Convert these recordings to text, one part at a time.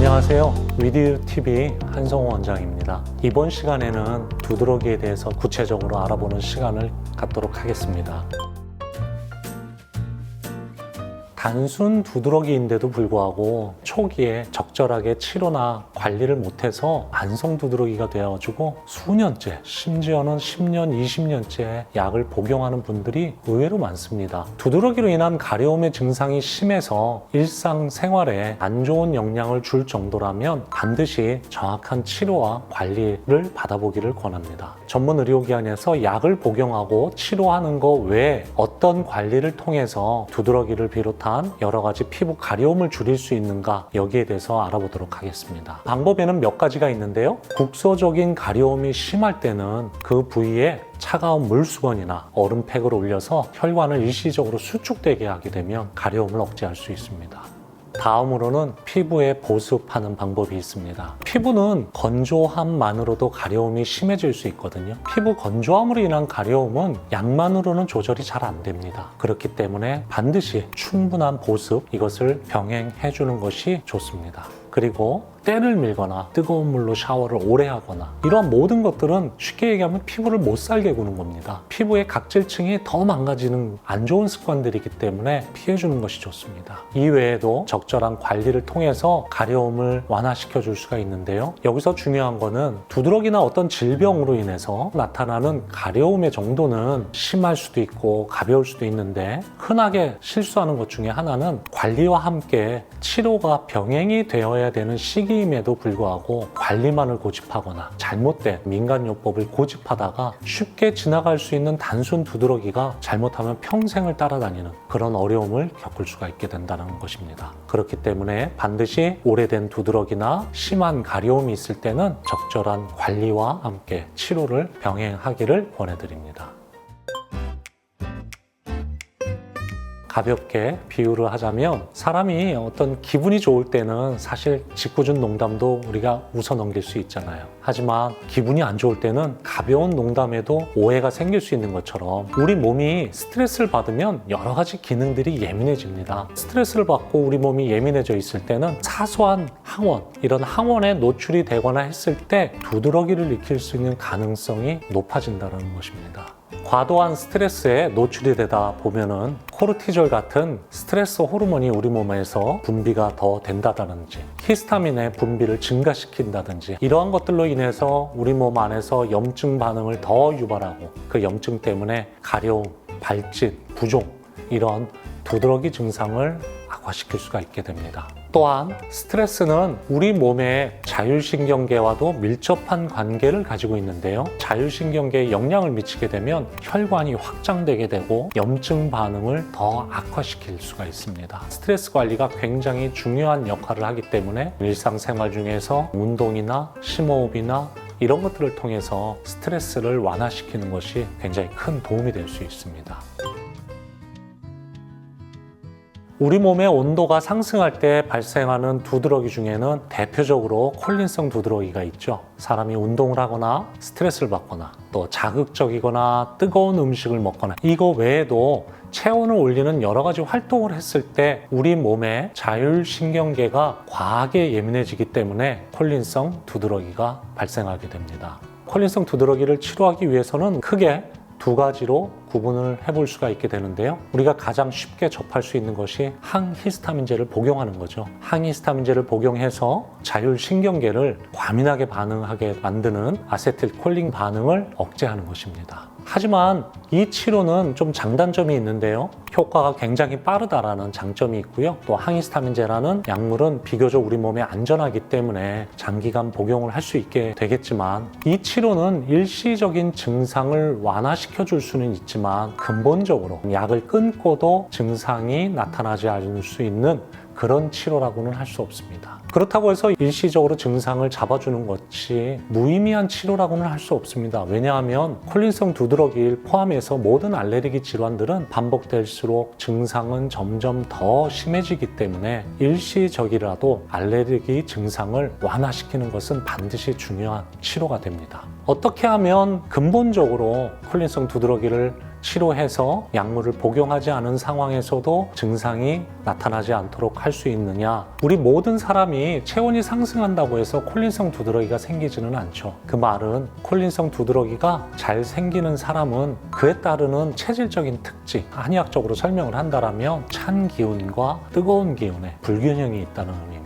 안녕하세요. 위드TV 한성호 원장입니다. 이번 시간에는 두드러기에 대해서 구체적으로 알아보는 시간을 갖도록 하겠습니다. 단순 두드러기인데도 불구하고 초기에 적절하게 치료나 관리를 못해서 만성 두드러기가 되어가지고 수년째, 심지어는 10년, 20년째 약을 복용하는 분들이 의외로 많습니다. 두드러기로 인한 가려움의 증상이 심해서 일상생활에 안 좋은 영향을 줄 정도라면 반드시 정확한 치료와 관리를 받아보기를 권합니다. 전문 의료기관에서 약을 복용하고 치료하는 것 외에 어떤 관리를 통해서 두드러기를 비롯한 여러 가지 피부 가려움을 줄일 수 있는가, 여기에 대해서 알아보도록 하겠습니다. 방법에는 몇 가지가 있는데요. 국소적인 가려움이 심할 때는 그 부위에 차가운 물수건이나 얼음팩을 올려서 혈관을 일시적으로 수축되게 하게 되면 가려움을 억제할 수 있습니다. 다음으로는 피부에 보습하는 방법이 있습니다. 피부는 건조함만으로도 가려움이 심해질 수 있거든요. 피부 건조함으로 인한 가려움은 약만으로는 조절이 잘 안 됩니다. 그렇기 때문에 반드시 충분한 보습, 이것을 병행해 주는 것이 좋습니다. 그리고 때를 밀거나 뜨거운 물로 샤워를 오래 하거나 이러한 모든 것들은 쉽게 얘기하면 피부를 못 살게 구는 겁니다. 피부의 각질층이 더 망가지는 안 좋은 습관들이기 때문에 피해주는 것이 좋습니다. 이외에도 적절한 관리를 통해서 가려움을 완화시켜 줄 수가 있는데요. 여기서 중요한 거는 두드러기나 어떤 질병으로 인해서 나타나는 가려움의 정도는 심할 수도 있고 가벼울 수도 있는데, 흔하게 실수하는 것 중에 하나는 관리와 함께 치료가 병행이 되어야 되는 시기임에도 불구하고 관리만을 고집하거나 잘못된 민간요법을 고집하다가 쉽게 지나갈 수 있는 단순 두드러기가 잘못하면 평생을 따라다니는 그런 어려움을 겪을 수가 있게 된다는 것입니다. 그렇기 때문에 반드시 오래된 두드러기나 심한 가려움이 있을 때는 적절한 관리와 함께 치료를 병행하기를 권해드립니다. 가볍게 비유를 하자면, 사람이 어떤 기분이 좋을 때는 사실 짓궂은 농담도 우리가 웃어 넘길 수 있잖아요. 하지만 기분이 안 좋을 때는 가벼운 농담에도 오해가 생길 수 있는 것처럼 우리 몸이 스트레스를 받으면 여러 가지 기능들이 예민해집니다. 스트레스를 받고 우리 몸이 예민해져 있을 때는 사소한 항원, 이런 항원에 노출이 되거나 했을 때 두드러기를 일으킬 수 있는 가능성이 높아진다는 것입니다. 과도한 스트레스에 노출이 되다 보면은 코르티졸 같은 스트레스 호르몬이 우리 몸에서 분비가 더 된다든지, 히스타민의 분비를 증가시킨다든지, 이러한 것들로 인해서 우리 몸 안에서 염증 반응을 더 유발하고 그 염증 때문에 가려움, 발짓, 부종, 이런 두드러기 증상을 악화시킬 수가 있게 됩니다. 또한 스트레스는 우리 몸의 자율신경계와도 밀접한 관계를 가지고 있는데요. 자율신경계에 영향을 미치게 되면 혈관이 확장되게 되고 염증 반응을 더 악화시킬 수가 있습니다. 스트레스 관리가 굉장히 중요한 역할을 하기 때문에 일상생활 중에서 운동이나 심호흡이나 이런 것들을 통해서 스트레스를 완화시키는 것이 굉장히 큰 도움이 될 수 있습니다. 우리 몸의 온도가 상승할 때 발생하는 두드러기 중에는 대표적으로 콜린성 두드러기가 있죠. 사람이 운동을 하거나 스트레스를 받거나 또 자극적이거나 뜨거운 음식을 먹거나, 이거 외에도 체온을 올리는 여러 가지 활동을 했을 때 우리 몸의 자율신경계가 과하게 예민해지기 때문에 콜린성 두드러기가 발생하게 됩니다. 콜린성 두드러기를 치료하기 위해서는 크게 두 가지로 구분을 해볼 수가 있게 되는데요. 우리가 가장 쉽게 접할 수 있는 것이 항히스타민제를 복용하는 거죠. 항히스타민제를 복용해서 자율신경계를 과민하게 반응하게 만드는 아세틸콜린 반응을 억제하는 것입니다. 하지만 이 치료는 좀 장단점이 있는데요. 효과가 굉장히 빠르다라는 장점이 있고요. 또 항히스타민제라는 약물은 비교적 우리 몸에 안전하기 때문에 장기간 복용을 할 수 있게 되겠지만, 이 치료는 일시적인 증상을 완화시켜 줄 수는 있지만 근본적으로 약을 끊고도 증상이 나타나지 않을 수 있는 그런 치료라고는 할 수 없습니다. 그렇다고 해서 일시적으로 증상을 잡아주는 것이 무의미한 치료라고는 할 수 없습니다. 왜냐하면 콜린성 두드러기를 포함해서 모든 알레르기 질환들은 반복될수록 증상은 점점 더 심해지기 때문에 일시적이라도 알레르기 증상을 완화시키는 것은 반드시 중요한 치료가 됩니다. 어떻게 하면 근본적으로 콜린성 두드러기를 치료해서 약물을 복용하지 않은 상황에서도 증상이 나타나지 않도록 할 수 있느냐? 우리 모든 사람이 체온이 상승한다고 해서 콜린성 두드러기가 생기지는 않죠. 그 말은 콜린성 두드러기가 잘 생기는 사람은 그에 따르는 체질적인 특징, 한의학적으로 설명을 한다면 찬 기운과 뜨거운 기운에 불균형이 있다는 의미입니다.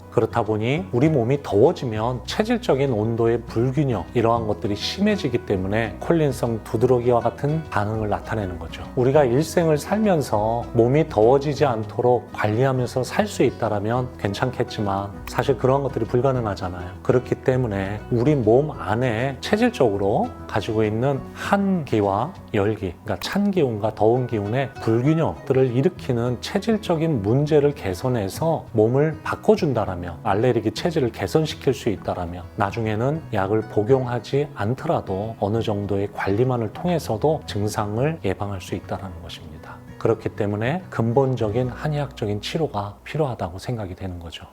그렇다 보니 우리 몸이 더워지면 체질적인 온도의 불균형, 이러한 것들이 심해지기 때문에 콜린성 두드러기와 같은 반응을 나타내는 거죠. 우리가 일생을 살면서 몸이 더워지지 않도록 관리하면서 살 수 있다면 괜찮겠지만 사실 그런 것들이 불가능하잖아요. 그렇기 때문에 우리 몸 안에 체질적으로 가지고 있는 한기와 열기, 그러니까 찬 기운과 더운 기운의 불균형들을 일으키는 체질적인 문제를 개선해서 몸을 바꿔준다라면, 알레르기 체질을 개선시킬 수 있다라면 나중에는 약을 복용하지 않더라도 어느 정도의 관리만을 통해서도 증상을 예방할 수 있다는 것입니다. 그렇기 때문에 근본적인 한의학적인 치료가 필요하다고 생각이 되는 거죠.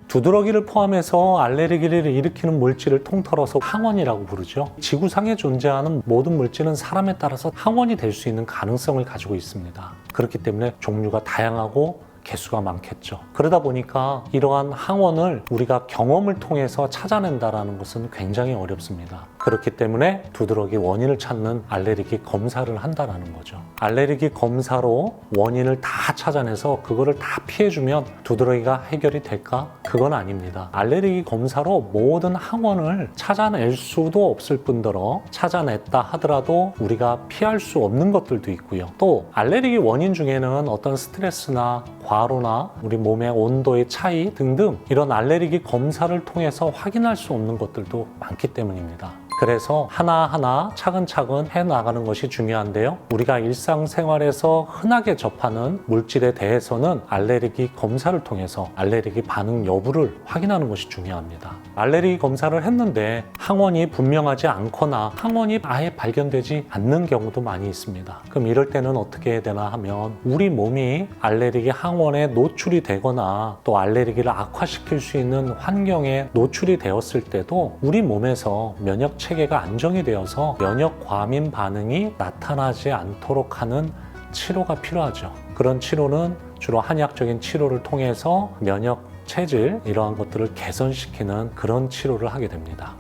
두드러기를 포함해서 알레르기를 일으키는 물질을 통틀어서 항원이라고 부르죠. 지구상에 존재하는 모든 물질은 사람에 따라서 항원이 될 수 있는 가능성을 가지고 있습니다. 그렇기 때문에 종류가 다양하고 개수가 많겠죠. 그러다 보니까 이러한 항원을 우리가 경험을 통해서 찾아낸다는 것은 굉장히 어렵습니다. 그렇기 때문에 두드러기 원인을 찾는 알레르기 검사를 한다는 거죠. 알레르기 검사로 원인을 다 찾아내서 그거를 다 피해주면 두드러기가 해결이 될까? 그건 아닙니다. 알레르기 검사로 모든 항원을 찾아낼 수도 없을 뿐더러 찾아냈다 하더라도 우리가 피할 수 없는 것들도 있고요. 또 알레르기 원인 중에는 어떤 스트레스나 과로나 우리 몸의 온도의 차이 등등 이런 알레르기 검사를 통해서 확인할 수 없는 것들도 많기 때문입니다. 그래서 하나하나 차근차근 해나가는 것이 중요한데요. 우리가 일상생활에서 흔하게 접하는 물질에 대해서는 알레르기 검사를 통해서 알레르기 반응 여부를 확인하는 것이 중요합니다. 알레르기 검사를 했는데 항원이 분명하지 않거나 항원이 아예 발견되지 않는 경우도 많이 있습니다. 그럼 이럴 때는 어떻게 해야 되나 하면 우리 몸이 알레르기 항원에 노출이 되거나 또 알레르기를 악화시킬 수 있는 환경에 노출이 되었을 때도 우리 몸에서 면역 체계가 안정이 되어서 면역 과민 반응이 나타나지 않도록 하는 치료가 필요하죠. 그런 치료는 주로 한의학적인 치료를 통해서 면역 체질 이러한 것들을 개선시키는 그런 치료를 하게 됩니다.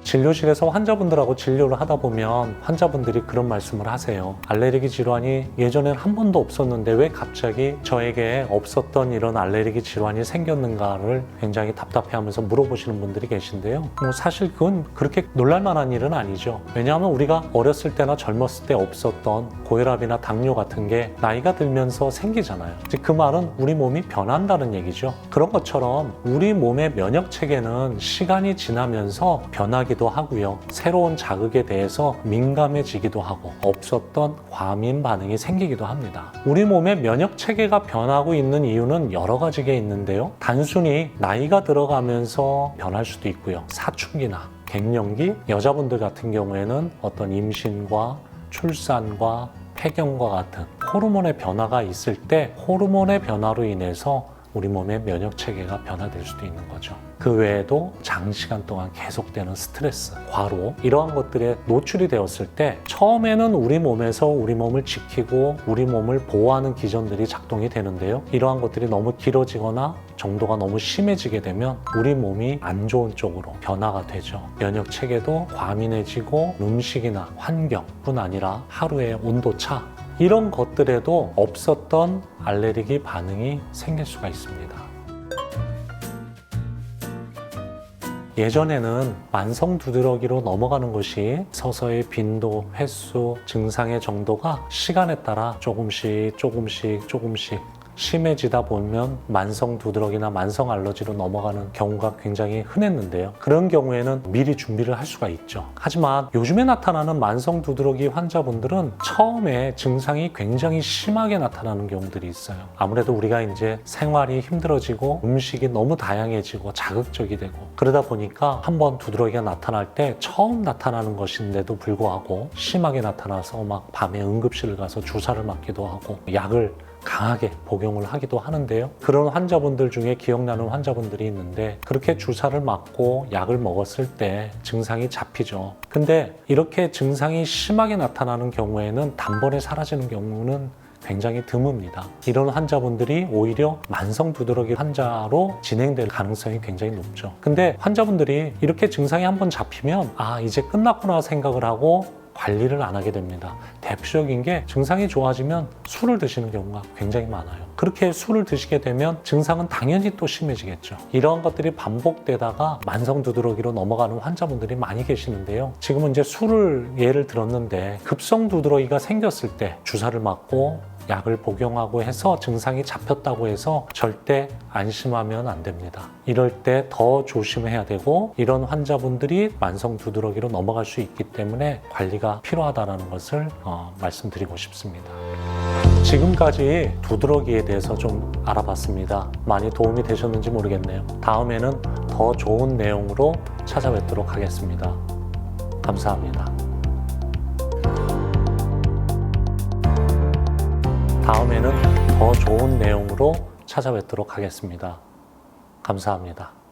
진료실에서 환자분들하고 진료를 하다 보면 환자분들이 그런 말씀을 하세요. 알레르기 질환이 예전엔 한 번도 없었는데 왜 갑자기 저에게 없었던 이런 알레르기 질환이 생겼는가를 굉장히 답답해하면서 물어보시는 분들이 계신데요. 사실 그건 그렇게 놀랄만한 일은 아니죠. 왜냐하면 우리가 어렸을 때나 젊었을 때 없었던 고혈압이나 당뇨 같은 게 나이가 들면서 생기잖아요. 즉 그 말은 우리 몸이 변한다는 얘기죠. 그런 것처럼 우리 몸의 면역 체계는 시간이 지나면서 변하기도 하고요. 새로운 자극에 대해서 민감해지기도 하고 없었던 과민 반응이 생기기도 합니다. 우리 몸의 면역 체계가 변하고 있는 이유는 여러 가지가 있는데요. 단순히 나이가 들어가면서 변할 수도 있고요. 사춘기나 갱년기, 여자분들 같은 경우에는 어떤 임신과 출산과 폐경과 같은 호르몬의 변화가 있을 때 호르몬의 변화로 인해서 우리 몸의 면역 체계가 변화될 수도 있는 거죠. 그 외에도 장시간 동안 계속되는 스트레스, 과로 이러한 것들에 노출이 되었을 때 처음에는 우리 몸에서 우리 몸을 지키고 우리 몸을 보호하는 기전들이 작동이 되는데요. 이러한 것들이 너무 길어지거나 정도가 너무 심해지게 되면 우리 몸이 안 좋은 쪽으로 변화가 되죠. 면역 체계도 과민해지고 음식이나 환경뿐 아니라 하루의 온도차 이런 것들에도 없었던 알레르기 반응이 생길 수가 있습니다. 예전에는 만성 두드러기로 넘어가는 것이 서서히 빈도, 횟수, 증상의 정도가 시간에 따라 조금씩 심해지다 보면 만성 두드러기나 만성 알러지로 넘어가는 경우가 굉장히 흔했는데요. 그런 경우에는 미리 준비를 할 수가 있죠. 하지만 요즘에 나타나는 만성 두드러기 환자분들은 처음에 증상이 굉장히 심하게 나타나는 경우들이 있어요. 아무래도 우리가 이제 생활이 힘들어지고 음식이 너무 다양해지고 자극적이 되고 그러다 보니까 한번 두드러기가 나타날 때 처음 나타나는 것인데도 불구하고 심하게 나타나서 막 밤에 응급실을 가서 주사를 맞기도 하고 약을 강하게 복용을 하기도 하는데요. 그런 환자분들 중에 기억나는 환자분들이 있는데 그렇게 주사를 맞고 약을 먹었을 때 증상이 잡히죠. 근데 이렇게 증상이 심하게 나타나는 경우에는 단번에 사라지는 경우는 굉장히 드뭅니다. 이런 환자분들이 오히려 만성 두드러기 환자로 진행될 가능성이 굉장히 높죠. 근데 환자분들이 이렇게 증상이 한번 잡히면 이제 끝났구나 생각을 하고 관리를 안 하게 됩니다. 대표적인 게 증상이 좋아지면 술을 드시는 경우가 굉장히 많아요. 그렇게 술을 드시게 되면 증상은 당연히 또 심해지겠죠. 이러한 것들이 반복되다가 만성 두드러기로 넘어가는 환자분들이 많이 계시는데요. 지금은 이제 술을 예를 들었는데 급성 두드러기가 생겼을 때 주사를 맞고 약을 복용하고 해서 증상이 잡혔다고 해서 절대 안심하면 안 됩니다. 이럴 때 더 조심해야 되고 이런 환자분들이 만성 두드러기로 넘어갈 수 있기 때문에 관리가 필요하다는 것을 말씀드리고 싶습니다. 지금까지 두드러기에 대해서 좀 알아봤습니다. 많이 도움이 되셨는지 모르겠네요. 다음에는 더 좋은 내용으로 찾아뵙도록 하겠습니다. 감사합니다. 다음에는 더 좋은 내용으로 찾아뵙도록 하겠습니다. 감사합니다.